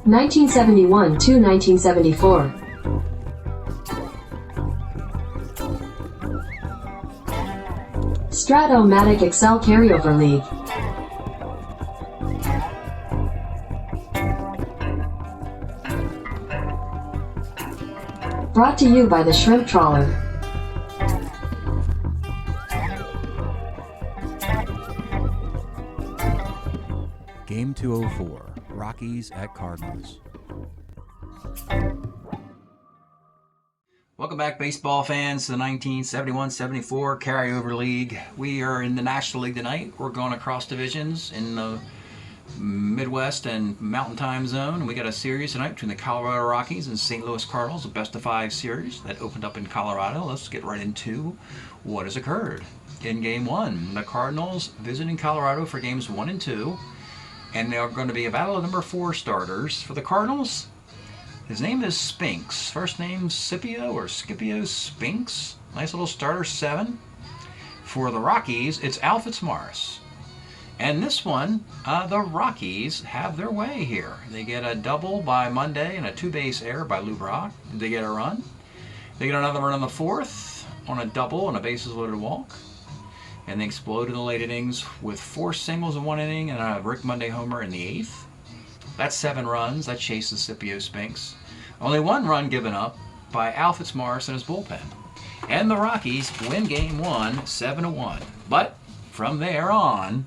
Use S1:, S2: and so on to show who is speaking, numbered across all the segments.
S1: 1971 to 1974. Strat-O-Matic Excel Carryover League. Brought to you by the Shrimp Trawler.
S2: Game 204, Rockies at Cardinals. Welcome back, baseball fans, to the 1971-74 Carryover League. We are in the National League tonight. We're going across divisions in the Midwest and Mountain Time Zone. We got a series tonight between the Colorado Rockies and St. Louis Cardinals, a best-of-5 series that opened up in Colorado. Let's get right into what has occurred. In Game 1, the Cardinals visiting Colorado for Games 1 and 2, and they're going to be a battle of number 4 starters. For the Cardinals, his name is Spinks. First name Scipio or Scipio Spinks. Nice little starter 7. For the Rockies, it's Alfitz Morris. And this one, the Rockies have their way here. They get a double by Monday and a 2-base error by Lou Brock. Did they get a run? They get another run on the 4th on a double and a bases loaded walk. And they explode in the late innings with 4 singles in 1 inning and a Rick Monday homer in the 8th. That's 7 runs. That chases Scipio Spinks. Only 1 run given up by Alfitz Morris and his bullpen. And the Rockies win Game 1 7-1. But from there on,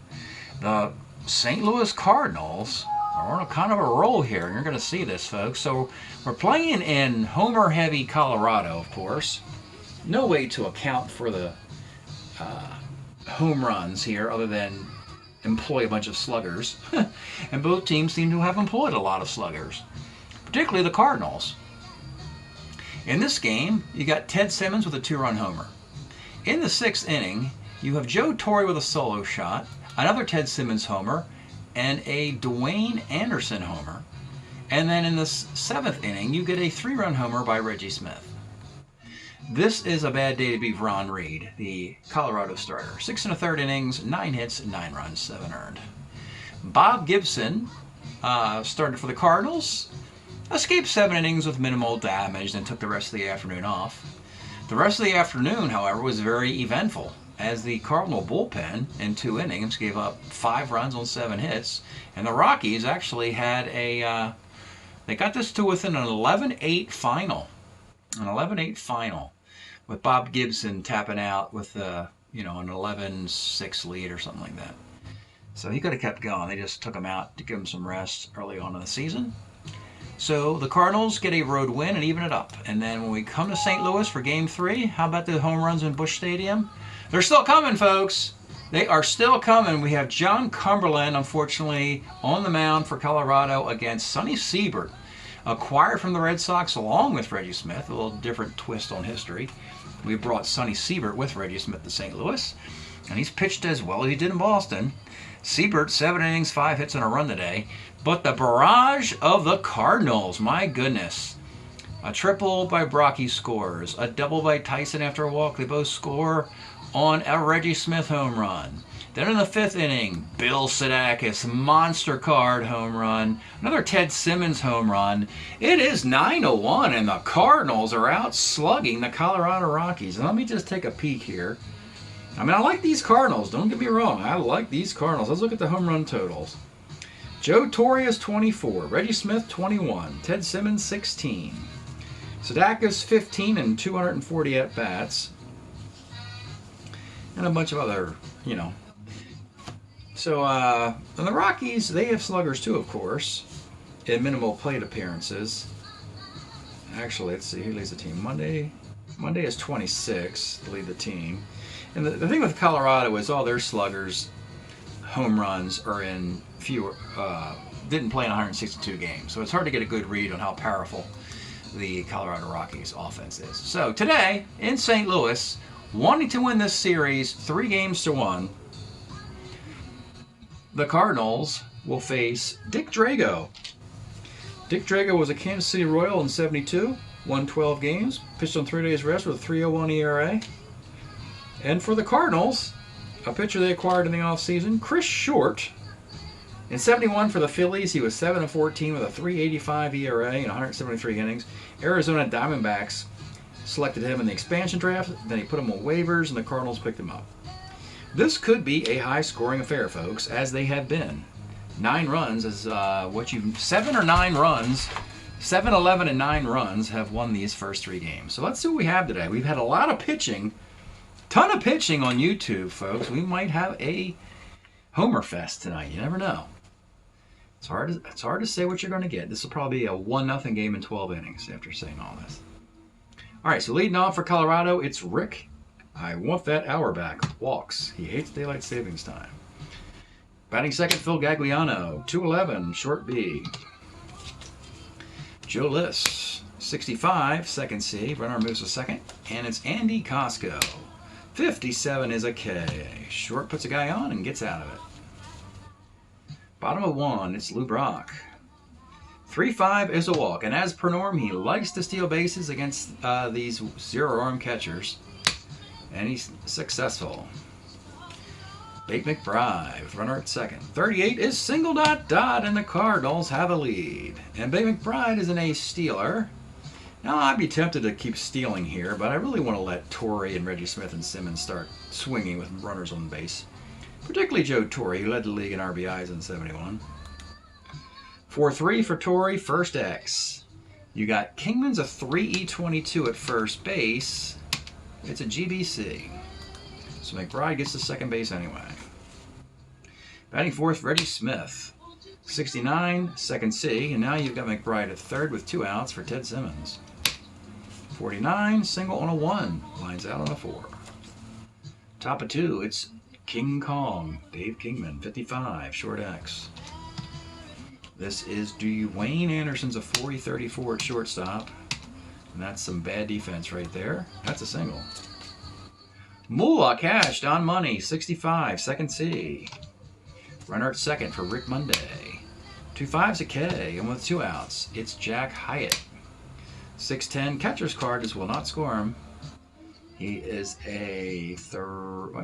S2: the St. Louis Cardinals are on a kind of a roll here. You're going to see this, folks. So we're playing in homer-heavy Colorado, of course. No way to account for the home runs here other than employ a bunch of sluggers. And both teams seem to have employed a lot of sluggers, particularly the Cardinals. In this game, you got Ted Simmons with a 2-run homer. In the 6th inning, you have Joe Torre with a solo shot, another Ted Simmons homer, and a Dwayne Anderson homer. And then in the 7th inning, you get a 3-run homer by Reggie Smith. This is a bad day to be Ron Reed, the Colorado starter. 6 1/3 innings, 9 hits, 9 runs, 7 earned. Bob Gibson started for the Cardinals, escaped 7 innings with minimal damage, and took the rest of the afternoon off. The rest of the afternoon, however, was very eventful, as the Cardinal bullpen in 2 innings gave up 5 runs on 7 hits, and the Rockies actually had they got this to within an 11-8 final. An 11-8 final, with Bob Gibson tapping out with an 11-6 lead or something like that. So he could have kept going. They just took him out to give him some rest early on in the season. So the Cardinals get a road win and even it up. And then when we come to St. Louis for Game 3, how about the home runs in Busch Stadium? They're still coming, folks. They are still coming. We have John Cumberland, unfortunately, on the mound for Colorado against Sonny Siebert, acquired from the Red Sox along with Reggie Smith. A little different twist on history. We brought Sonny Siebert with Reggie Smith to St. Louis, and he's pitched as well as he did in Boston. Siebert, 7 innings, 5 hits, and a run today. But the barrage of the Cardinals, my goodness. A triple by Brocky scores. A double by Tyson after a walk. They both score on a Reggie Smith home run. Then in the 5th inning, Bill Sadakis, monster card home run. Another Ted Simmons home run. It is 9-1, and the Cardinals are out slugging the Colorado Rockies. And let me just take a peek here. I mean, I like these Cardinals. Don't get me wrong. I like these Cardinals. Let's look at the home run totals. Joe Torre is 24. Reggie Smith, 21. Ted Simmons, 16. Sadakis, 15 and 240 at-bats. And a bunch of other, So, and the Rockies, they have sluggers too, of course, in minimal plate appearances. Actually, let's see, who leads the team? Monday is 26 to lead the team. And the thing with Colorado is all their sluggers, home runs, are in fewer, didn't play in 162 games. So it's hard to get a good read on how powerful the Colorado Rockies offense is. So today, in St. Louis, wanting to win this series 3-1, the Cardinals will face Dick Drago. Dick Drago was a Kansas City Royal in '72, won 12 games, pitched on 3 days rest with a 3.01 ERA. And for the Cardinals, a pitcher they acquired in the offseason, Chris Short, In 71 for the Phillies, he was 7-14 with a 3.85 ERA and 173 innings. Arizona Diamondbacks selected him in the expansion draft. Then he put him on waivers, and the Cardinals picked him up. This could be a high-scoring affair, folks, as they have been. 9 runs is 7 or 9 runs. 7, 11, and 9 runs have won these first 3 games. So let's see what we have today. We've had a lot of pitching. Ton of pitching on YouTube, folks. We might have a Homer Fest tonight. You never know. It's hard to say what you're going to get. This will probably be a 1-0 game in 12 innings after saying all this. All right, so leading off for Colorado, it's Rick. I want that hour back. Walks. He hates daylight savings time. Batting second, Phil Gagliano. 211, short B. Joe Liss, 65, second C. Runner moves to second. And it's Andy Costco. 57 is a K. Short puts a guy on and gets out of it. Bottom of 1, it's Lou Brock. 3-5 is a walk. And as per norm, he likes to steal bases against these zero-arm catchers. And he's successful. Bate McBride with runner at second. 38 is single ... and the Cardinals have a lead. And Bate McBride is an ace stealer. Now, I'd be tempted to keep stealing here, but I really want to let Torre and Reggie Smith and Simmons start swinging with runners on base. Particularly Joe Torre, who led the league in RBIs in 71. 4-3 for Torre, first X. You got Kingman's a 3E22 at first base. It's a GBC. So McBride gets to second base anyway. Batting fourth, Reggie Smith. 69, second C. And now you've got McBride at third with 2 outs for Ted Simmons. 49, single on a 1. Lines out on a 4. Top of 2, it's King Kong. Dave Kingman, 55, short X. This is Dwayne Anderson's a 40-34 at shortstop. And that's some bad defense right there. That's a single. Moolah Cash, Don Money, 65, second C. Runner at second for Rick Monday. 2-5's a K, and with 2 outs, it's Jack Hyatt. 6'10", catcher's card, just will not score him. He is a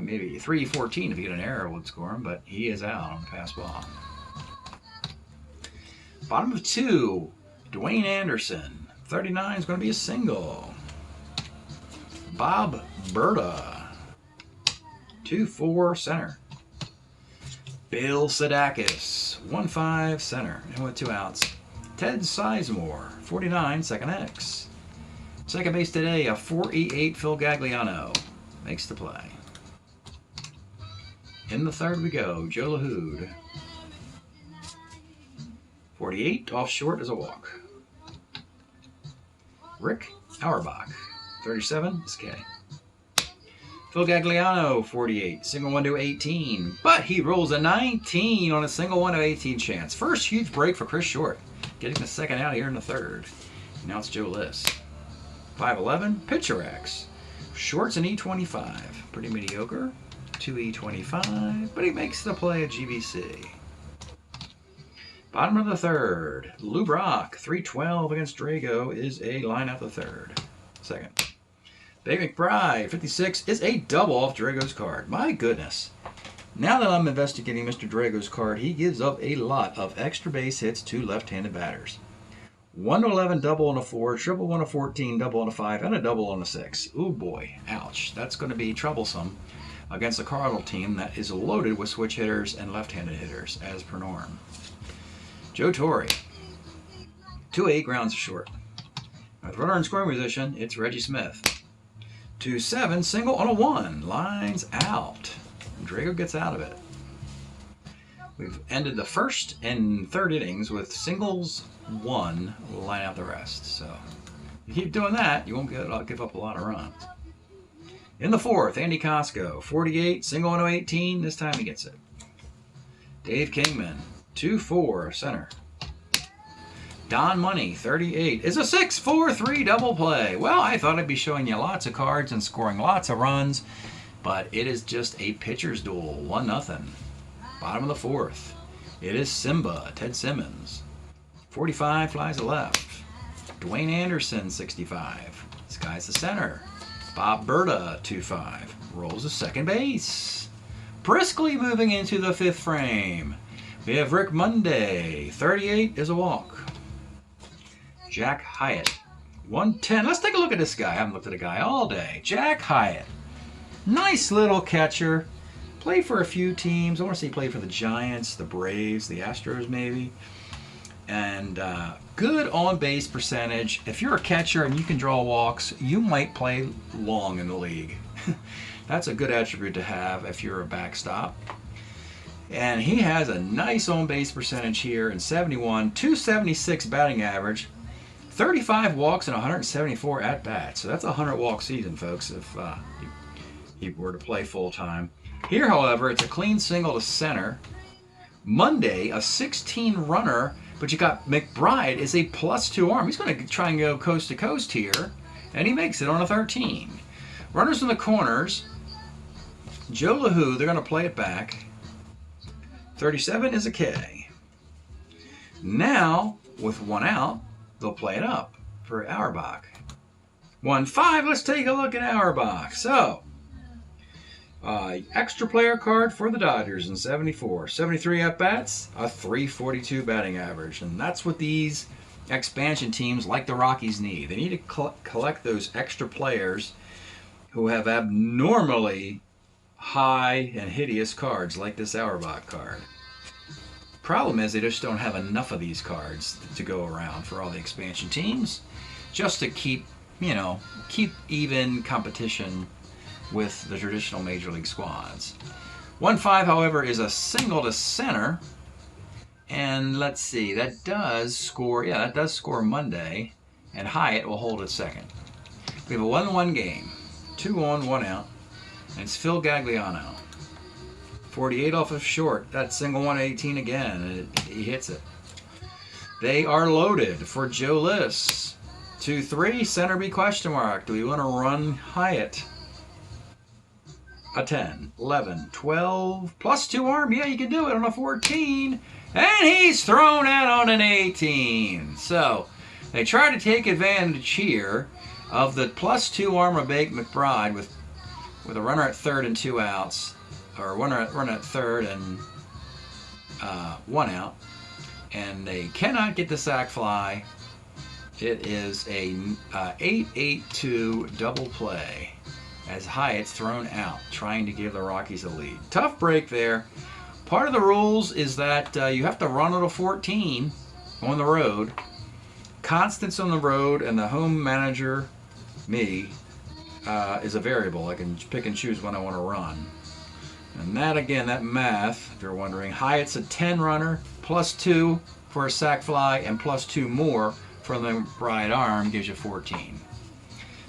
S2: maybe 3-14 if you get an error would score him, but he is out on the pass ball. Bottom of 2, Dwayne Anderson. 39 is going to be a single. Bob Berta. 2-4 center. Bill Sadakis. 1-5 center. And with 2 outs. Ted Sizemore. 49 second X. Second base today, a 4E8 Phil Gagliano. Makes the play. In the third we go. Joe LaHood. 48 off short is a walk. Rick Auerbach. 37 is K. Phil Gagliano, 48. Single 1 to 18. But he rolls a 19 on a single 1 to 18 chance. First huge break for Chris Short. Getting the second out here in the third. Now it's Joe Liss. 5'11. Pitcher X. Short's an E25. Pretty mediocre. 2E25. But he makes the play at GBC. Bottom of the third. Lou Brock, 312 against Drago, is a line out the third. Second. Bate McBride, 56, is a double off Drago's card. My goodness. Now that I'm investigating Mr. Drago's card, he gives up a lot of extra base hits to left-handed batters. 1 to 11 double on a 4, triple 1 to 14, double on a 5, and a double on a 6. Ooh boy, ouch. That's going to be troublesome against a Cardinal team that is loaded with switch hitters and left-handed hitters, as per norm. Joe Torre. 2-8 grounds short. With runner in scoring position, it's Reggie Smith. 2-7, single on a 1. Lines out. Drago gets out of it. We've ended the first and third innings with singles 1, line out the rest. So you keep doing that, you won't give up a lot of runs. In the fourth, Andy Costco. 48, single 1 to 18. This time he gets it. Dave Kingman. 2-4 center. Don Money, 38, is a 6-4-3 double play. Well, I thought I'd be showing you lots of cards and scoring lots of runs, but it is just a pitcher's duel, 1-0. Bottom of the fourth. It is Simba, Ted Simmons. 45 flies to left. Dwayne Anderson, 65. This guy's the center. Bob Berta, 2-5. Rolls to second base. Briskly moving into the fifth frame. We have Rick Monday. 38 is a walk. Jack Hyatt. 110. Let's take a look at this guy. I haven't looked at a guy all day. Jack Hyatt. Nice little catcher. Played for a few teams. I want to say he played for the Giants, the Braves, the Astros maybe. And good on-base percentage. If you're a catcher and you can draw walks, you might play long in the league. That's a good attribute to have if you're a backstop. And he has a nice on-base percentage here in 71, 276 batting average, 35 walks and 174 at-bats. So that's a 100-walk season, folks, if he were to play full-time. Here, however, it's a clean single to center. Monday, a 16-runner, but you got McBride is a +2 arm. He's going to try and go coast to coast here, and he makes it on a 13. Runners in the corners. Joe LaHoo, they're going to play it back. 37 is a K. Now, with one out, they'll play it up for Auerbach. 1-5, let's take a look at Auerbach. So, extra player card for the Dodgers in 74. 73 at-bats, a 342 batting average. And that's what these expansion teams like the Rockies need. They need to collect those extra players who have abnormally high and hideous cards like this Auerbach card. Problem is they just don't have enough of these cards to go around for all the expansion teams, just to keep even competition with the traditional major league squads. 1-5, however, is a single to center, and let's see, that does score Monday, and Hyatt will hold at second. We have a 1-1 game, 2 on, 1 out. And it's Phil Gagliano. 48 off of short. That single 118 again. And he hits it. They are loaded for Joe Liss. 2-3, center B question mark. Do we want to run Hyatt? A 10, 11, 12, +2 arm. Yeah, you can do it on a 14. And he's thrown out on an 18. So they try to take advantage here of the +2 arm of Bake McBride with a runner at third and 2 outs, or runner at third and 1 out, and they cannot get the sac fly. It is a 8-8-2 double play as Hyatt's thrown out, trying to give the Rockies a lead. Tough break there. Part of the rules is that you have to run at a 14 on the road. Constance on the road, and the home manager, me, is a variable. I can pick and choose when I want to run. And that, again, that math, if you're wondering, Hyatt's a 10 runner, +2 for a sac fly, and +2 more for the right arm gives you 14.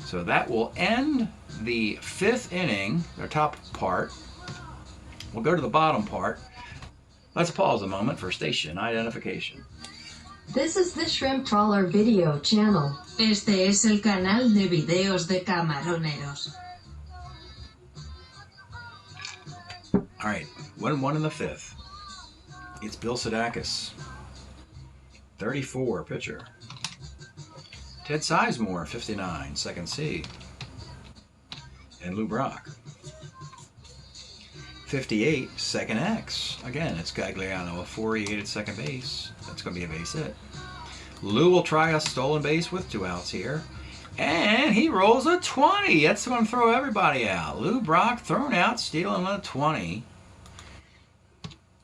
S2: So that will end the 5th inning, the top part. We'll go to the bottom part. Let's pause a moment for station identification.
S1: This is the Shrimp Trawler video channel.
S3: Este es el canal de videos de camaroneros.
S2: All right, 1-1 in the 5th. It's Bill Sadakis, 34, pitcher. Ted Sizemore, 59, second C. And Lou Brock, 58, second X. Again, it's Gagliano, a 488 at second base. That's going to be a base hit. Lou will try a stolen base with 2 outs here. And he rolls a 20. That's going to throw everybody out. Lou Brock thrown out, stealing a 20.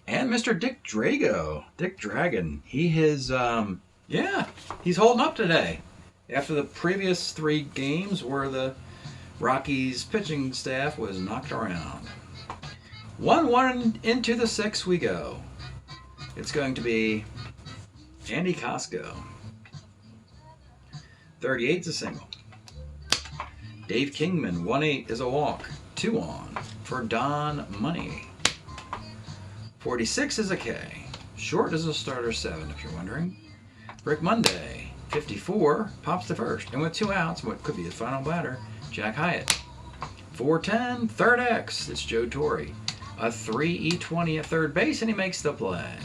S2: And Mr. Dick Drago, Dick Dragon, he is, he's holding up today. After the previous 3 games where the Rockies pitching staff was knocked around. 1-1 into the 6th we go. It's going to be Andy Costco. 38's a single. Dave Kingman, 1-8 is a walk. 2 on for Don Money. 46 is a K. Short is a starter 7, if you're wondering. Rick Monday, 54, pops to first. And with 2 outs, what could be his final batter, Jack Hyatt. 4-10, third X, it's Joe Torre. A 3-E-20 at third base, and he makes the play.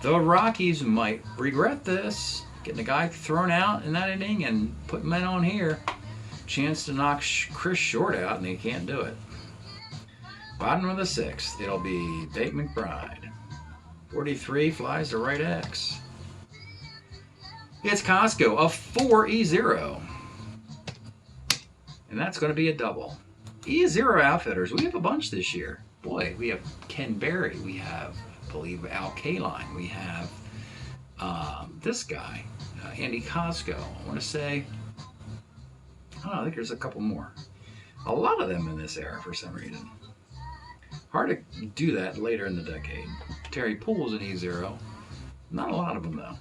S2: The Rockies might regret this, getting a guy thrown out in that inning and putting men on here. Chance to knock Chris Short out, and they can't do it. Bottom of the 6th, it'll be Bake McBride. 43 flies to right X. It's Costco, a 4E0. And that's going to be a double. E0 outfitters, we have a bunch this year. Boy, we have Ken Berry, we have, I believe, Al Kaline, we have this guy, Andy Costco. I want to say, I think there's a couple more. A lot of them in this era for some reason. Hard to do that later in the decade. Terry Poole's an E0. Not a lot of them, though.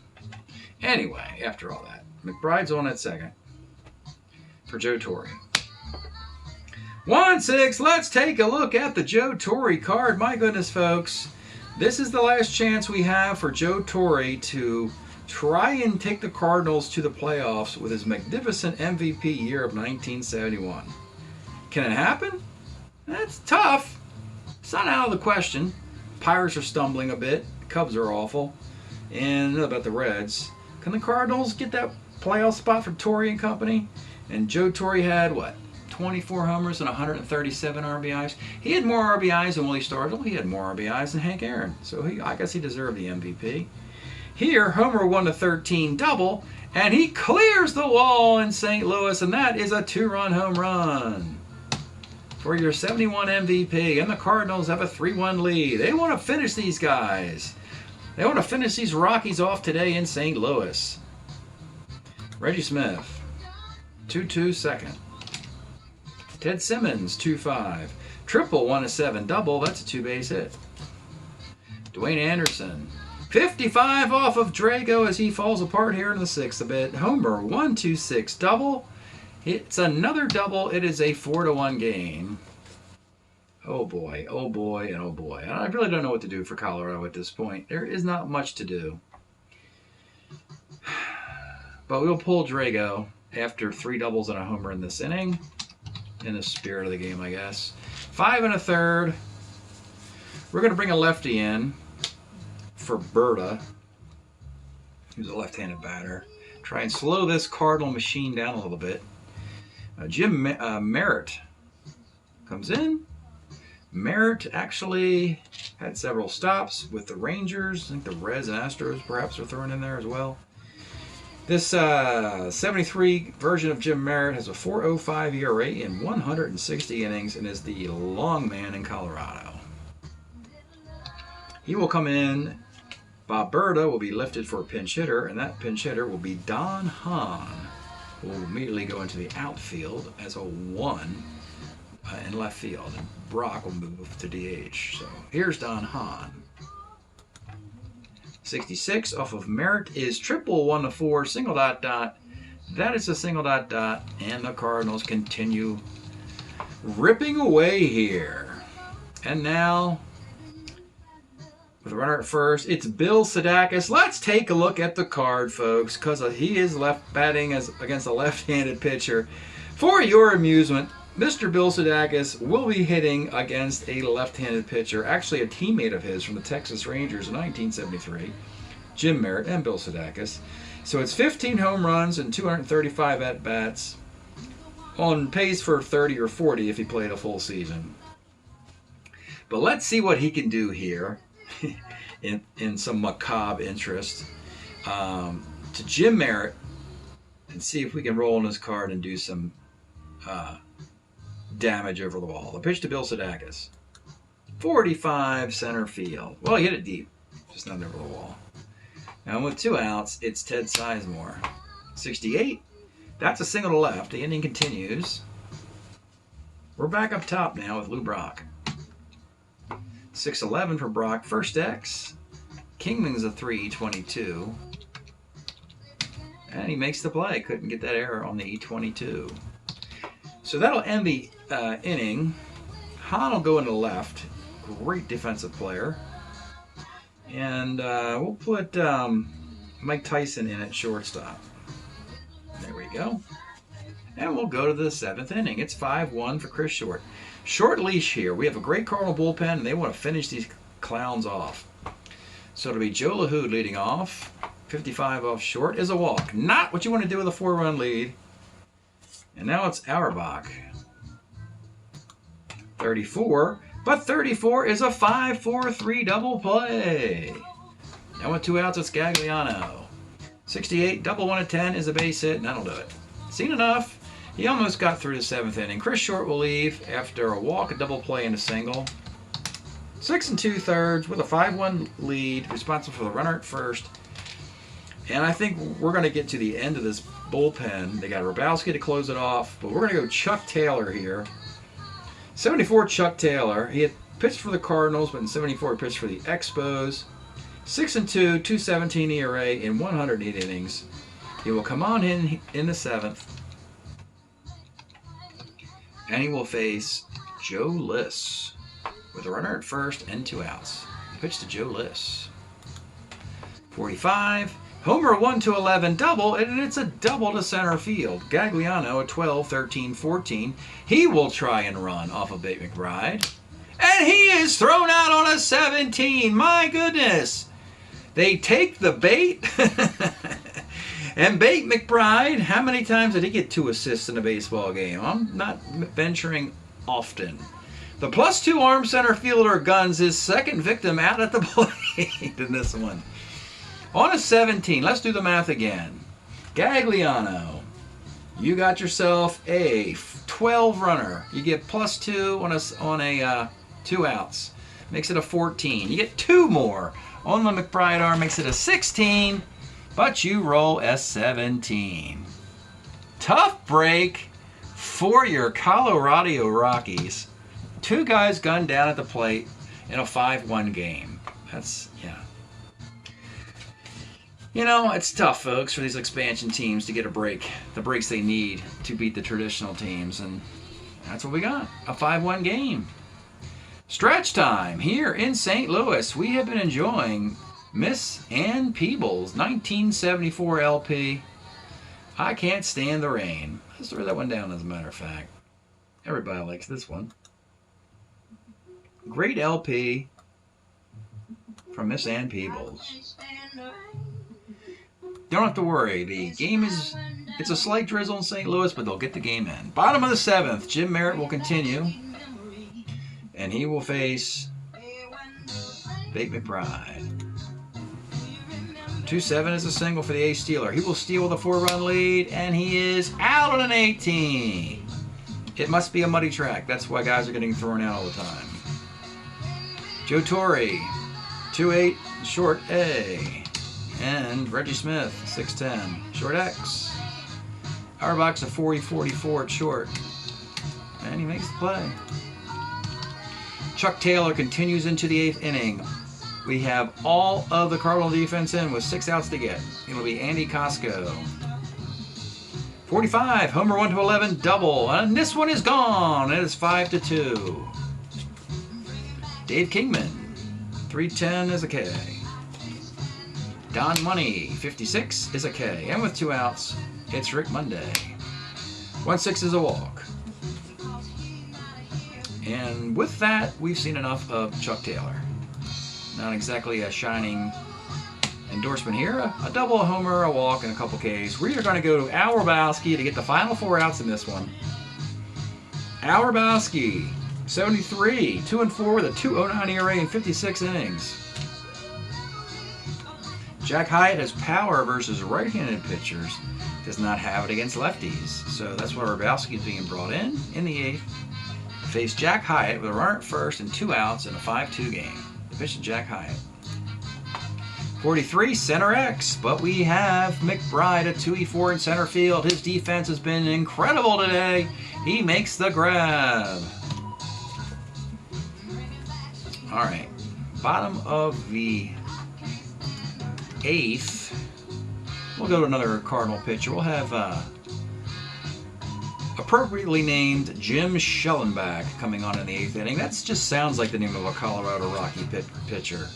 S2: Anyway, after all that, McBride's on at second for Joe Torre. 1-6, let's take a look at the Joe Torre card. My goodness, folks. This is the last chance we have for Joe Torre to try and take the Cardinals to the playoffs with his magnificent MVP year of 1971. Can it happen? That's tough. It's not out of the question. Pirates are stumbling a bit. Cubs are awful. And about the Reds. Can the Cardinals get that playoff spot for Torre and company? And Joe Torre had, what, 24 homers and 137 RBIs? He had more RBIs than Willie Stargell. He had more RBIs than Hank Aaron. So I guess he deserved the MVP. Here, homer 1-13 double, and he clears the wall in St. Louis, and that is a 2-run home run for your 71 MVP. And the Cardinals have a 3-1 lead. They want to finish these guys. They want to finish these Rockies off today in St. Louis. Reggie Smith, 2-2 second. Ted Simmons, 2-5. Triple 1-7 double. That's a 2-base hit. Dwayne Anderson, 55 off of Drago as he falls apart here in the sixth a bit. Homer 1-2-6 double. It's another double. It is a 4-1 game. Oh boy, oh boy, and oh boy. I really don't know what to do for Colorado at this point. There is not much to do. But we'll pull Drago after 3 doubles and a homer in this inning. In the spirit of the game, I guess. 5 1/3. We're going to bring a lefty in for Berta, who's a left-handed batter. Try and slow this Cardinal machine down a little bit. Jim Merritt comes in. Merritt actually had several stops with the Rangers. I think the Reds and Astros perhaps are thrown in there as well. This 73 version of Jim Merritt has a 4.05 ERA in 160 innings and is the long man in Colorado. He will come in. Bob Berta will be lifted for a pinch hitter, and that pinch hitter will be Don Hahn, who will immediately go into the outfield as a 1 in left field. And Brock will move to DH. So here's Don Hahn. 66 off of Merritt is triple 1-4, single dot dot. That is a single dot dot, and the Cardinals continue ripping away here. And now, with a runner at first, it's Bill Sadakis. Let's take a look at the card, folks, because he is left batting against a left-handed pitcher. For your amusement, Mr. Bill Sadakis will be hitting against a left-handed pitcher, actually a teammate of his from the Texas Rangers in 1973, Jim Merritt and Bill Sadakis. So it's 15 home runs and 235 at-bats, on pace for 30 or 40 if he played a full season. But let's see what he can do here in some macabre interest to Jim Merritt and see if we can roll on his card and do some damage over the wall. The pitch to Bill Sadakis. 45 center field. Well, he hit it deep, just not over the wall. Now with 2 outs, it's Ted Sizemore. 68. That's a single to left. The inning continues. We're back up top now with Lou Brock. 6-11 for Brock. First X. Kingman's a 3-22. And he makes the play. Couldn't get that error on the E22. So that'll end the inning. Hahn will go into left. Great defensive player. And we'll put Mike Tyson in at shortstop. There we go. And we'll go to the 7th inning. It's 5-1 for Chris Short. Short leash here. We have a great Cardinal bullpen, and they want to finish these clowns off. So it'll be Joe LaHood leading off. 55 off Short is a walk. Not what you want to do with a 4-run lead. And now it's Auerbach. 34. But 34 is a 5-4-3 double play. And with 2 outs, it's Gagliano. 68, double 1 at 10 is a base hit, and that'll do it. Seen enough. He almost got through the 7th inning. Chris Short will leave after a walk, a double play, and a single. 6 2/3 with a 5-1 lead, responsible for the runner at first. And I think we're going to get to the end of this bullpen. They got Hrabowski to close it off, but we're going to go Chuck Taylor here. 74 Chuck Taylor. He had pitched for the Cardinals, but in 74 he pitched for the Expos. 6-2, 2.17 ERA in 108 innings. He will come on in the 7th. And he will face Joe Liss with a runner at first and 2 outs. Pitch to Joe Liss. 45. Homer 1-11 double, and it's a double to center field. Gagliano at 12, 13, 14. He will try and run off of Bate McBride. And he is thrown out on a 17. My goodness. They take the bait. And Bate McBride, how many times did he get 2 assists in a baseball game? I'm not venturing often. The +2 arm center fielder guns his second victim out at the plate in this one. On a 17, let's do the math again. Gagliano, you got yourself a 12 runner. You get +2 on a 2 outs. Makes it a 14. You get 2 more on the McBride arm. Makes it a 16. But you roll a 17. Tough break for your Colorado Rockies. 2 guys gunned down at the plate in a 5-1 game. That's, yeah. You know, it's tough, folks, for these expansion teams to get a break. The breaks they need to beat the traditional teams. And that's what we got. A 5-1 game. Stretch time here in St. Louis. We have been enjoying Miss Ann Peebles, 1974 LP. I Can't Stand the Rain. Let's throw that one down, as a matter of fact. Everybody likes this one. Great LP from Miss Ann Peebles. Don't have to worry. The game it's a slight drizzle in St. Louis, but they'll get the game in. Bottom of the 7th, Jim Merritt will continue. And he will face Bate McBride. 2-7 is a single for the ace stealer. He will steal with a 4-run lead, and he is out on an 18. It must be a muddy track. That's why guys are getting thrown out all the time. Joe Torre, 2-8, short A. And Reggie Smith, 6-10, short X. Auerbach's a 40-44 at short. And he makes the play. Chuck Taylor continues into the 8th inning. We have all of the Cardinal defense in with 6 outs to get. It'll be Andy Costco. 45, homer 1-11, double. And this one is gone. It is 5-2. Dave Kingman, 310 is a K. Don Money, 56 is a K. And with 2 outs, it's Rick Monday. 1-6 is a walk. And with that, we've seen enough of Chuck Taylor. Not exactly a shining endorsement here. A double, a homer, a walk, and a couple Ks. We are going to go to Al Hrabowski to get the final 4 outs in this one. Al Hrabowski, 73, 2-4 with a 2.09 ERA in 56 innings. Jack Hyatt has power versus right-handed pitchers. Does not have it against lefties. So that's why Hrabowski is being brought in the 8th. Face Jack Hyatt with a runner at first and 2 outs in a 5-2 game. The pitch to Jack Hyatt. 43, center X, but we have McBride at 2-4 in center field. His defense has been incredible today. He makes the grab. All right, bottom of the 8th. We'll go to another Cardinal pitcher. We'll have appropriately named Jim Schellenbach coming on in the 8th inning. That just sounds like the name of a Colorado Rocky pitcher.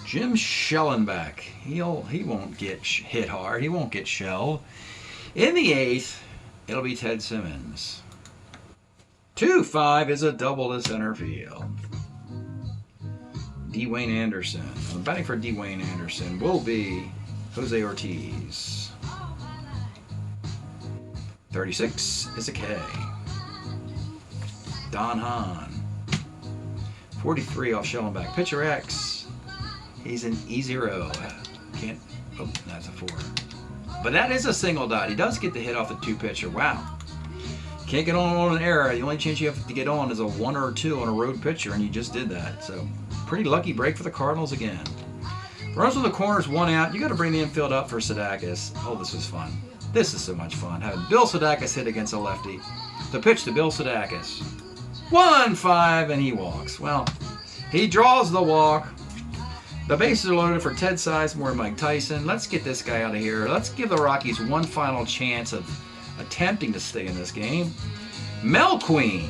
S2: Jim Schellenbach. He won't get hit hard. He won't get shelled. In the 8th, it'll be Ted Simmons. 2-5 is a double to center field. Dwayne Anderson. Batting for Dwayne Anderson will be Jose Ortiz. 36 is a K. Don Hahn. 43 off Schellenbach. Pitcher X. He's an E0. Can't. Oh, that's a 4. But that is a single dot. He does get the hit off the 2-pitcher. Wow. Can't get on an error. The only chance you have to get on is a 1 or a 2 on a road pitcher, and you just did that. So, pretty lucky break for the Cardinals again. Runs with the corners, 1 out. You got to bring the infield up for Sadakis. Oh, this was fun. This is so much fun. Having Bill Sadakis hit against a lefty. The pitch to Bill Sadakis. 1-5, and he walks. Well, he draws the walk. The bases are loaded for Ted Sizemore and Mike Tyson. Let's get this guy out of here. Let's give the Rockies one final chance of attempting to stay in this game. Mel Queen.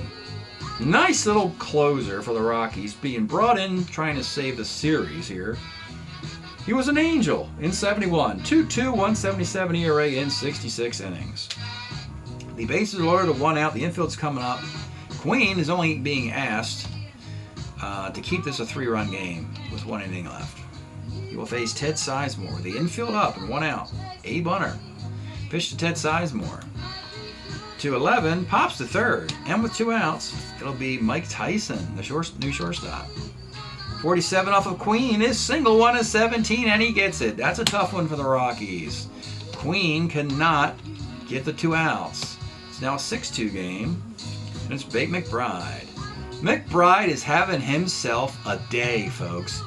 S2: Nice little closer for the Rockies, being brought in trying to save the series here. He was an angel in 71. 2.2, 177 ERA in 66 innings. The bases are loaded to 1 out. The infield's coming up. Queen is only being asked to keep this a 3-run game with 1 inning left. He will face Ted Sizemore. The infield up and 1 out. A bunter. Pitch to Ted Sizemore. To 11, pops to third. And with 2 outs, it'll be Mike Tyson, the new shortstop. 47 off of Queen. His single one is 17, and he gets it. That's a tough one for the Rockies. Queen cannot get the 2 outs. It's now a 6-2 game, and it's Bate McBride. McBride is having himself a day, folks.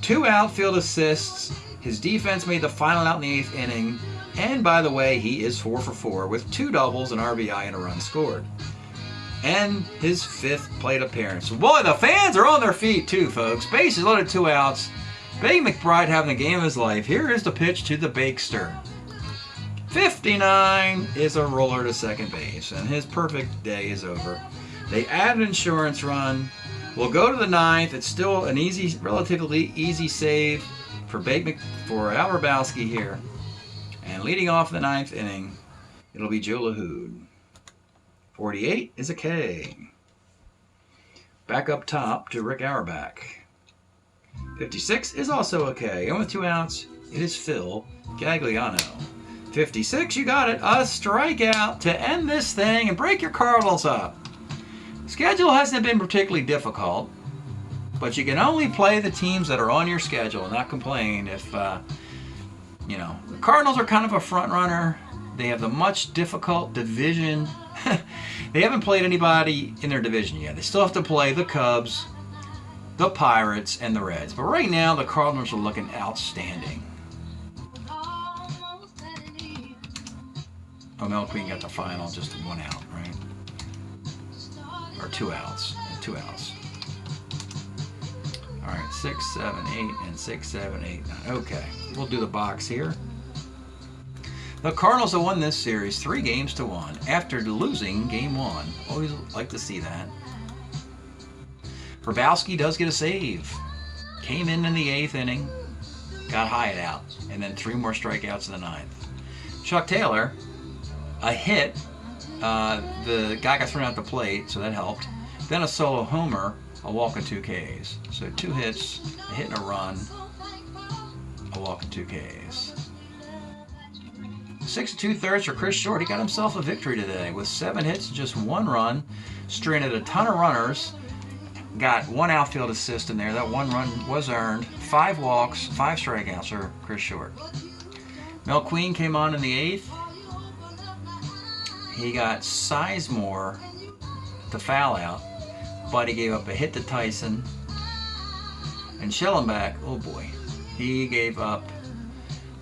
S2: 2 outfield assists. His defense made the final out in the 8th inning. And by the way, he is 4 for 4 with 2 doubles, an RBI, and a run scored. And his 5th plate appearance. Boy, the fans are on their feet too, folks. Bases loaded, 2 outs. Bate McBride having the game of his life. Here is the pitch to the Bakester. 59 is a roller to second base, and his perfect day is over. They add an insurance run. We'll go to the 9th. It's still an easy, relatively easy save for Al Hrabowski here. And leading off the 9th inning, it'll be Joe LaHood. 48 is a K. Back up top to Rick Auerbach. 56 is also a K. And with 2 outs, it is Phil Gagliano. 56, you got it. A strikeout to end this thing and break your Cardinals up. Schedule hasn't been particularly difficult, but you can only play the teams that are on your schedule and not complain if, the Cardinals are kind of a front runner. They have the much difficult division. They haven't played anybody in their division yet. They still have to play the Cubs, the Pirates, and the Reds. But right now, the Cardinals are looking outstanding. Oh, Mel Queen got the final, just 1 out, right? Or 2 outs. 2 outs. All right, 6, 7, 8, and 6, 7, 8, 9. Okay, we'll do the box here. The Cardinals have won this series 3-1 after losing game 1. Always like to see that. Hrabowski does get a save. Came in the 8th inning, got Hyatt out, and then 3 more strikeouts in the 9th. Chuck Taylor, a hit. The guy got thrown out the plate, so that helped. Then a solo homer, a walk and 2 Ks. So 2 hits, a hit and a run, a walk and 2 Ks. 6 2/3 for Chris Short. He got himself a victory today with 7 hits and just 1 run. Stranded a ton of runners. Got 1 outfield assist in there. That 1 run was earned. 5 walks, 5 strikeouts for Chris Short. Mel Queen came on in the 8th. He got Sizemore to foul out, but he gave up a hit to Tyson. And Schellenbach, oh boy, he gave up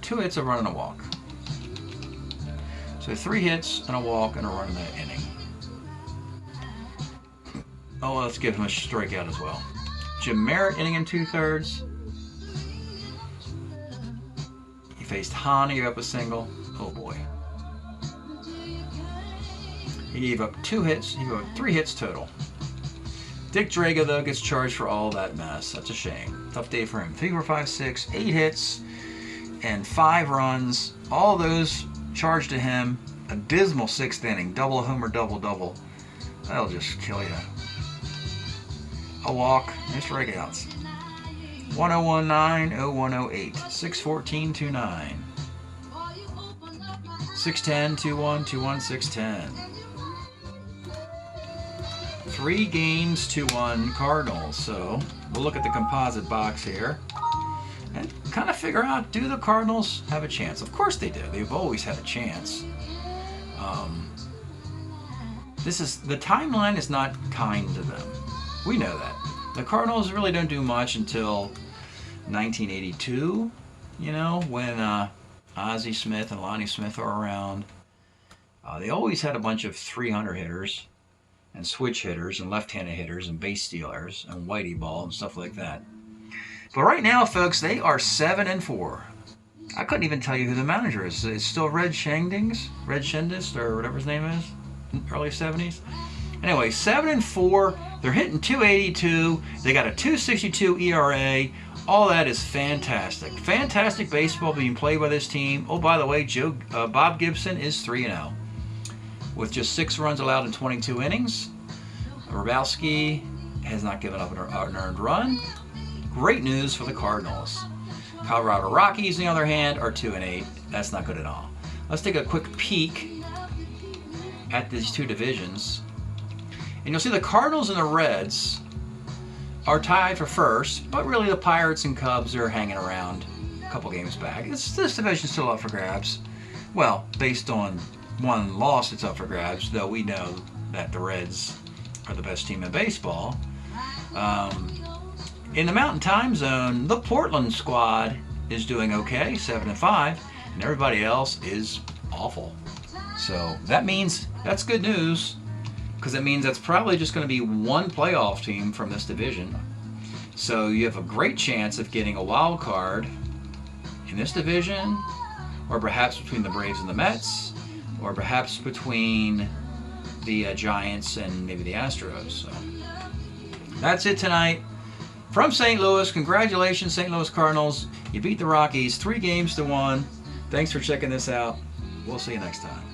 S2: 2 hits, a run, and a walk. So 3 hits and a walk and a run in that inning. Oh, let's give him a strikeout as well. Jim Merritt, inning and 2/3. He faced Hahn, he gave up a single. Oh boy. He gave up 2 hits. He gave up 3 hits total. Dick Drago, though, gets charged for all that mess. That's a shame. Tough day for him. 3, 4, 5, 6, 8 hits and 5 runs. All those charged to him. A dismal 6th inning. Double homer, double. That'll just kill you. A walk, and strikeouts. 1019, 0108, 614, 29. 610, 21, 21, 610. 3-1 Cardinals. So we'll look at the composite box here. kind of figure out, do the Cardinals have a chance? Of course they do. They've always had a chance. The timeline is not kind to them. We know that. The Cardinals really don't do much until 1982, you know, when Ozzie Smith and Lonnie Smith are around. They always had a bunch of 300 hitters and switch hitters and left-handed hitters and base stealers and whitey ball and stuff like that. But right now, folks, they are 7-4. I couldn't even tell you who the manager is. It's still Red Shendist, or whatever his name is, early 70s. Anyway, 7-4. They're hitting .282. They got a .262 ERA. All that is fantastic. Fantastic baseball being played by this team. Oh, by the way, Bob Gibson is 3-0 with just 6 runs allowed in 22 innings. Grabowski has not given up an earned run. Great news for the Cardinals. Colorado Rockies, on the other hand, are 2-8. That's not good at all. Let's take a quick peek at these two divisions. And you'll see the Cardinals and the Reds are tied for first, but really the Pirates and Cubs are hanging around a couple games back. This division's still up for grabs. Well, based on one loss, it's up for grabs, though we know that the Reds are the best team in baseball. In the Mountain Time Zone, the Portland squad is doing okay, 7-5, and everybody else is awful. So that means that's good news, because it means that's probably just going to be one playoff team from this division. So you have a great chance of getting a wild card in this division, or perhaps between the Braves and the Mets, or perhaps between the Giants and maybe the Astros. So that's it tonight. From St. Louis, congratulations, St. Louis Cardinals. You beat the Rockies 3-1. Thanks for checking this out. We'll see you next time.